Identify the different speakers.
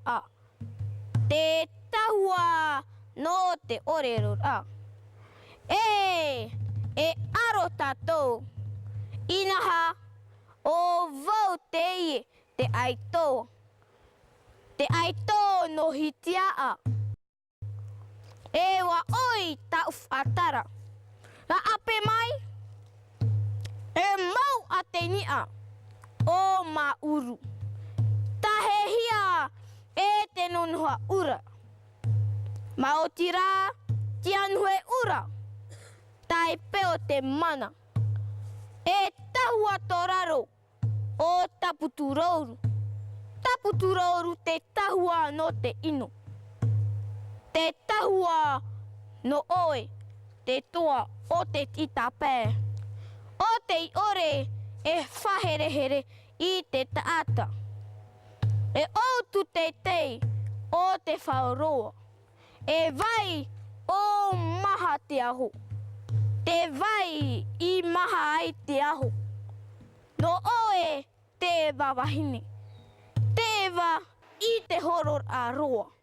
Speaker 1: a. Te tahua no te orero a. E aro tatou. Inaha o vau te ie te aito. Te aito no hitia a. E wa oi ta ufatara. La ape mai. E mau ateni a. O mauru. Tahehia e te nonua ura. Maotira tianhue ura. Tai peo te mana. E tahua toraro o taputurouru. Taputurouru te tahua no te ino. Te tahua no oe. Te toa o te titape. O te ore e whaherehere i te taata. E outu te tei o te whaoroa. E vai o maha te aho. Te vai i maha ai te aho. No oe te wawahine. Te wa i te horor a roa.